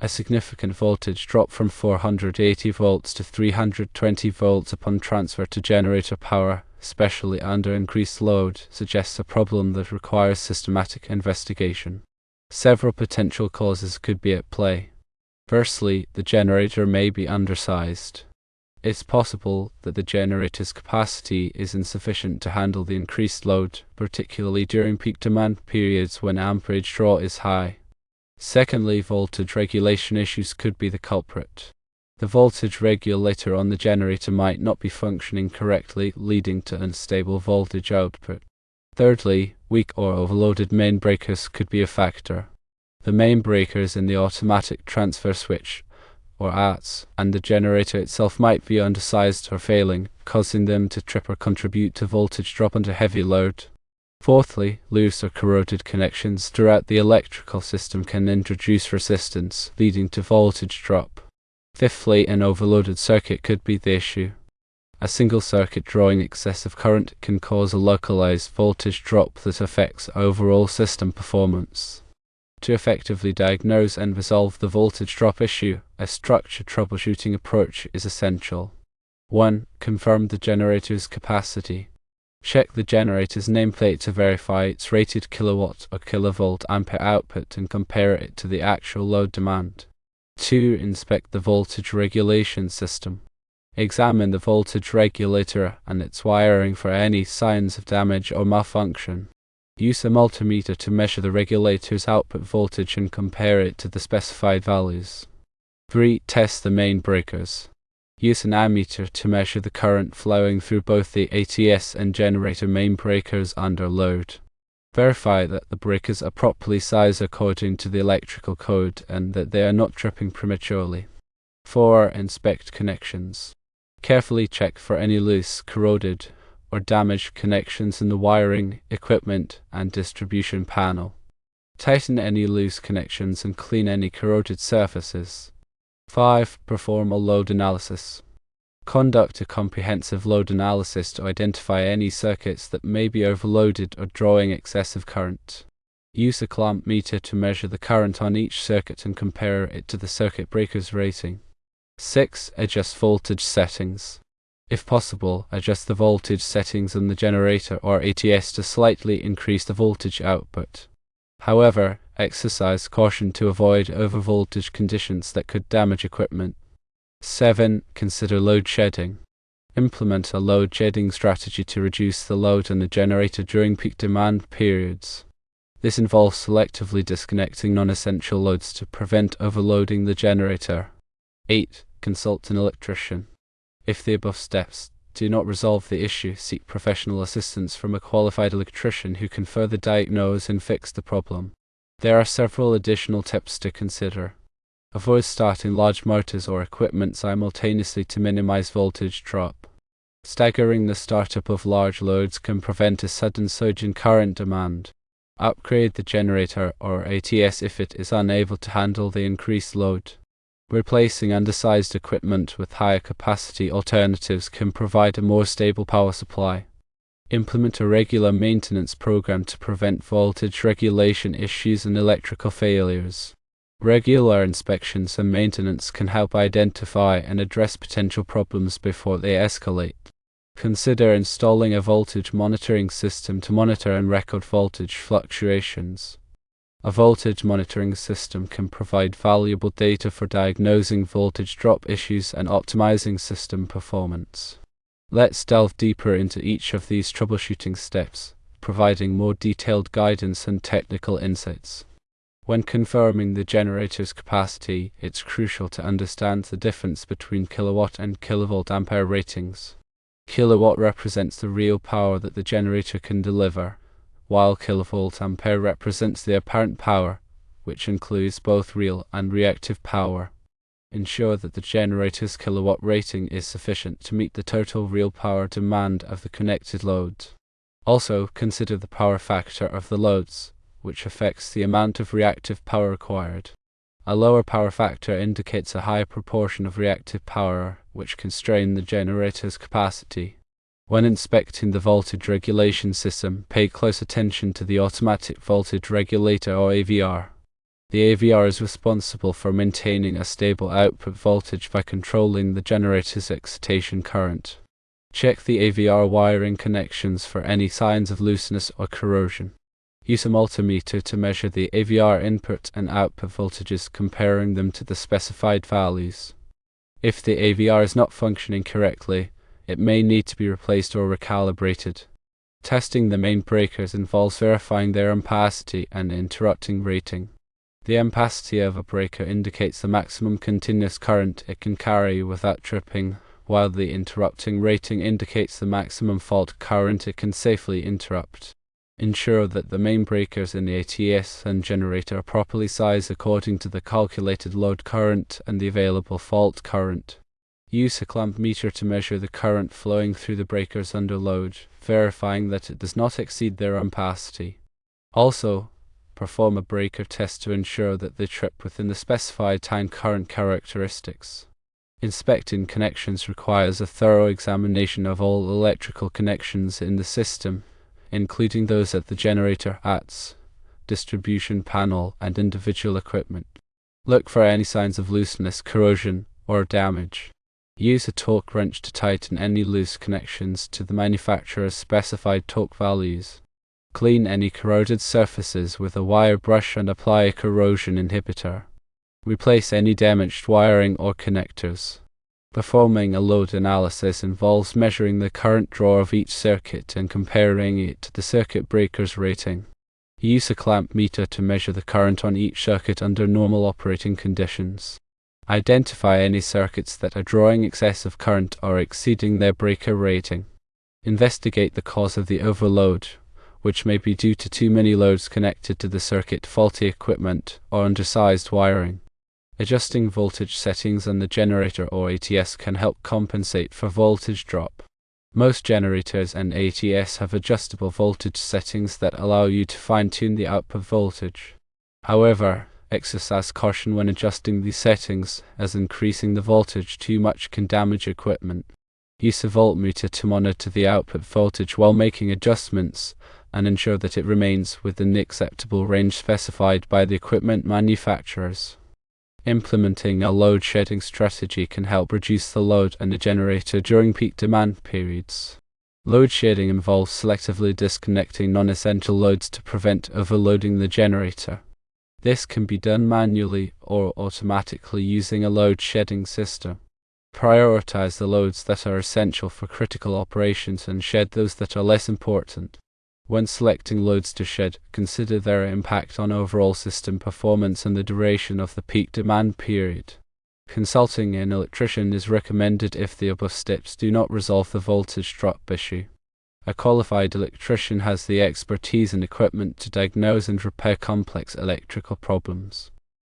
A significant voltage drop from 480 volts to 320 volts upon transfer to generator power, especially under increased load, suggests a problem that requires systematic investigation. Several potential causes could be at play. Firstly, the generator may be undersized. It's possible that the generator's capacity is insufficient to handle the increased load, particularly during peak demand periods when amperage draw is high. Secondly, voltage regulation issues could be the culprit. The voltage regulator on the generator might not be functioning correctly, leading to unstable voltage output. Thirdly, weak or overloaded main breakers could be a factor. The main breakers in the automatic transfer switch, or ATS, and the generator itself might be undersized or failing, causing them to trip or contribute to voltage drop under heavy load. Fourthly, loose or corroded connections throughout the electrical system can introduce resistance, leading to voltage drop. Fifthly, an overloaded circuit could be the issue. A single circuit drawing excessive current can cause a localized voltage drop that affects overall system performance. To effectively diagnose and resolve the voltage drop issue, a structured troubleshooting approach is essential. 1. Confirm the generator's capacity. Check the generator's nameplate to verify its rated kilowatt or kilovolt ampere output and compare it to the actual load demand. 2. Inspect the voltage regulation system. Examine the voltage regulator and its wiring for any signs of damage or malfunction. Use a multimeter to measure the regulator's output voltage and compare it to the specified values. 3. Test the main breakers. Use an ammeter to measure the current flowing through both the ATS and generator main breakers under load. Verify that the breakers are properly sized according to the electrical code and that they are not tripping prematurely. 4. Inspect connections. Carefully check for any loose, corroded, or damaged connections in the wiring, equipment, and distribution panel. Tighten any loose connections and clean any corroded surfaces. 5. Perform a load analysis. Conduct a comprehensive load analysis to identify any circuits that may be overloaded or drawing excessive current. Use a clamp meter to measure the current on each circuit and compare it to the circuit breaker's rating. 6. Adjust voltage settings. If possible, adjust the voltage settings on the generator or ATS to slightly increase the voltage output. However, exercise caution to avoid overvoltage conditions that could damage equipment. 7. Consider load shedding. Implement a load shedding strategy to reduce the load on the generator during peak demand periods. This involves selectively disconnecting non-essential loads to prevent overloading the generator. 8. Consult an electrician. If the above steps do not resolve the issue, seek professional assistance from a qualified electrician who can further diagnose and fix the problem. There are several additional tips to consider. Avoid starting large motors or equipment simultaneously to minimize voltage drop. Staggering the startup of large loads can prevent a sudden surge in current demand. Upgrade the generator or ATS if it is unable to handle the increased load. Replacing undersized equipment with higher capacity alternatives can provide a more stable power supply. Implement a regular maintenance program to prevent voltage regulation issues and electrical failures. Regular inspections and maintenance can help identify and address potential problems before they escalate. Consider installing a voltage monitoring system to monitor and record voltage fluctuations. A voltage monitoring system can provide valuable data for diagnosing voltage drop issues and optimizing system performance. Let's delve deeper into each of these troubleshooting steps, providing more detailed guidance and technical insights. When confirming the generator's capacity, it's crucial to understand the difference between kilowatt and kilovolt ampere ratings. Kilowatt represents the real power that the generator can deliver, while kilovolt ampere represents the apparent power, which includes both real and reactive power. Ensure that the generator's kilowatt rating is sufficient to meet the total real power demand of the connected load. Also, consider the power factor of the loads, which affects the amount of reactive power required. A lower power factor indicates a higher proportion of reactive power, which can strain the generator's capacity. When inspecting the voltage regulation system, pay close attention to the automatic voltage regulator or AVR. The AVR is responsible for maintaining a stable output voltage by controlling the generator's excitation current. Check the AVR wiring connections for any signs of looseness or corrosion. Use a multimeter to measure the AVR input and output voltages, comparing them to the specified values. If the AVR is not functioning correctly, it may need to be replaced or recalibrated. Testing the main breakers involves verifying their ampacity and interrupting rating. The ampacity of a breaker indicates the maximum continuous current it can carry without tripping, while the interrupting rating indicates the maximum fault current it can safely interrupt. Ensure that the main breakers in the ATS and generator are properly sized according to the calculated load current and the available fault current. Use a clamp meter to measure the current flowing through the breakers under load, verifying that it does not exceed their ampacity. Also, perform a breaker test to ensure that they trip within the specified time current characteristics. Inspecting connections requires a thorough examination of all electrical connections in the system, including those at the generator, ATS, distribution panel, and individual equipment. Look for any signs of looseness, corrosion, or damage. Use a torque wrench to tighten any loose connections to the manufacturer's specified torque values. Clean any corroded surfaces with a wire brush and apply a corrosion inhibitor. Replace any damaged wiring or connectors. Performing a load analysis involves measuring the current draw of each circuit and comparing it to the circuit breaker's rating. Use a clamp meter to measure the current on each circuit under normal operating conditions. Identify any circuits that are drawing excessive current or exceeding their breaker rating. Investigate the cause of the overload, which may be due to too many loads connected to the circuit, faulty equipment, or undersized wiring. Adjusting voltage settings on the generator or ATS can help compensate for voltage drop. Most generators and ATS have adjustable voltage settings that allow you to fine-tune the output voltage. However, exercise caution when adjusting these settings, as increasing the voltage too much can damage equipment. Use a voltmeter to monitor the output voltage while making adjustments, and ensure that it remains within the acceptable range specified by the equipment manufacturers. Implementing a load shedding strategy can help reduce the load and the generator during peak demand periods. Load shedding involves selectively disconnecting non-essential loads to prevent overloading the generator. This can be done manually or automatically using a load shedding system. Prioritize the loads that are essential for critical operations and shed those that are less important. When selecting loads to shed, consider their impact on overall system performance and the duration of the peak demand period. Consulting an electrician is recommended if the above steps do not resolve the voltage drop issue. A qualified electrician has the expertise and equipment to diagnose and repair complex electrical problems.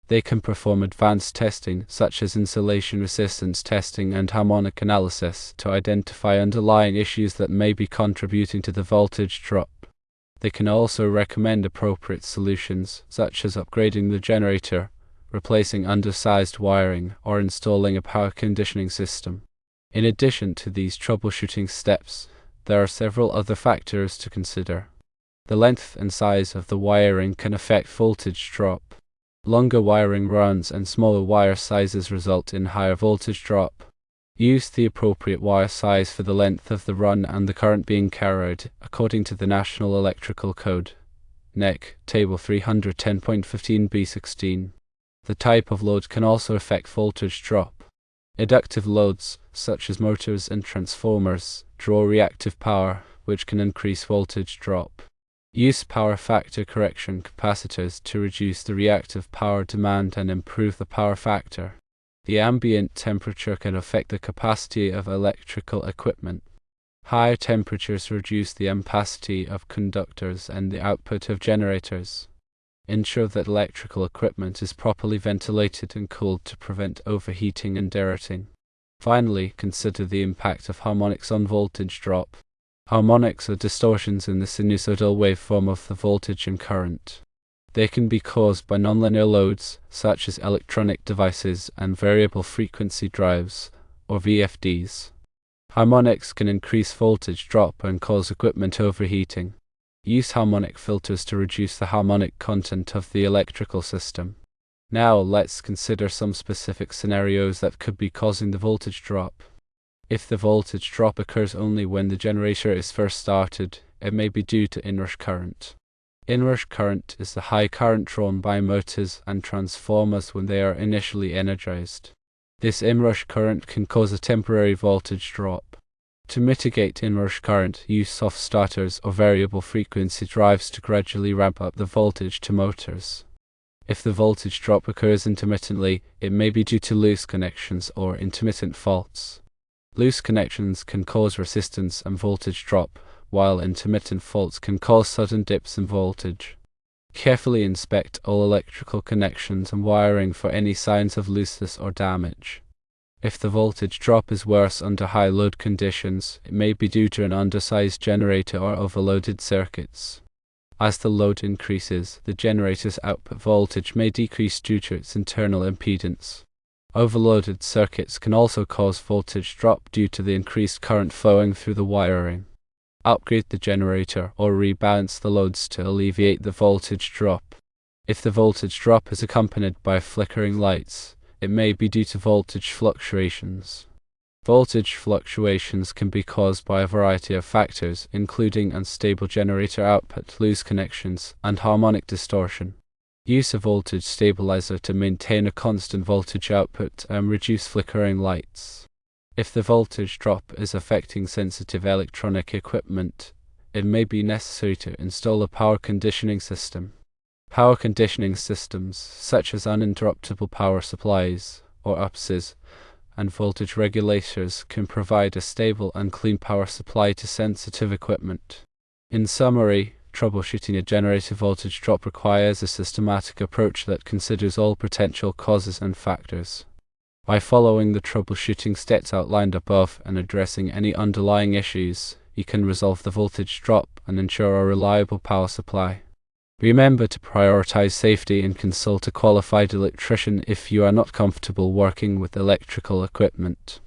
They can perform advanced testing, such as insulation resistance testing and harmonic analysis, to identify underlying issues that may be contributing to the voltage drop. They can also recommend appropriate solutions, such as upgrading the generator, replacing undersized wiring, or installing a power conditioning system. In addition to these troubleshooting steps, there are several other factors to consider. The length and size of the wiring can affect voltage drop. Longer wiring runs and smaller wire sizes result in higher voltage drop. Use the appropriate wire size for the length of the run and the current being carried, according to the National Electrical Code. NEC, Table 310.15b16. The type of load can also affect voltage drop. Inductive loads, such as motors and transformers, draw reactive power, which can increase voltage drop. Use power factor correction capacitors to reduce the reactive power demand and improve the power factor. The ambient temperature can affect the capacity of electrical equipment. Higher temperatures reduce the ampacity of conductors and the output of generators. Ensure that electrical equipment is properly ventilated and cooled to prevent overheating and dirtying. Finally, consider the impact of harmonics on voltage drop. Harmonics are distortions in the sinusoidal waveform of the voltage and current. They can be caused by nonlinear loads, such as electronic devices and variable frequency drives, or VFDs. Harmonics can increase voltage drop and cause equipment overheating. Use harmonic filters to reduce the harmonic content of the electrical system. Now let's consider some specific scenarios that could be causing the voltage drop. If the voltage drop occurs only when the generator is first started, it may be due to inrush current. Inrush current is the high current drawn by motors and transformers when they are initially energized. This inrush current can cause a temporary voltage drop. To mitigate inrush current, use soft starters or variable frequency drives to gradually ramp up the voltage to motors. If the voltage drop occurs intermittently, it may be due to loose connections or intermittent faults. Loose connections can cause resistance and voltage drop, while intermittent faults can cause sudden dips in voltage. Carefully inspect all electrical connections and wiring for any signs of looseness or damage. If the voltage drop is worse under high load conditions, it may be due to an undersized generator or overloaded circuits. As the load increases, the generator's output voltage may decrease due to its internal impedance. Overloaded circuits can also cause voltage drop due to the increased current flowing through the wiring. Upgrade the generator or rebalance the loads to alleviate the voltage drop. If the voltage drop is accompanied by flickering lights, it may be due to voltage fluctuations. Voltage fluctuations can be caused by a variety of factors, including unstable generator output, loose connections, and harmonic distortion. Use a voltage stabilizer to maintain a constant voltage output and reduce flickering lights. If the voltage drop is affecting sensitive electronic equipment, it may be necessary to install a power conditioning system. Power conditioning systems, such as uninterruptible power supplies, or UPSs, and voltage regulators can provide a stable and clean power supply to sensitive equipment. In summary, troubleshooting a generator voltage drop requires a systematic approach that considers all potential causes and factors. By following the troubleshooting steps outlined above and addressing any underlying issues, you can resolve the voltage drop and ensure a reliable power supply. Remember to prioritize safety and consult a qualified electrician if you are not comfortable working with electrical equipment.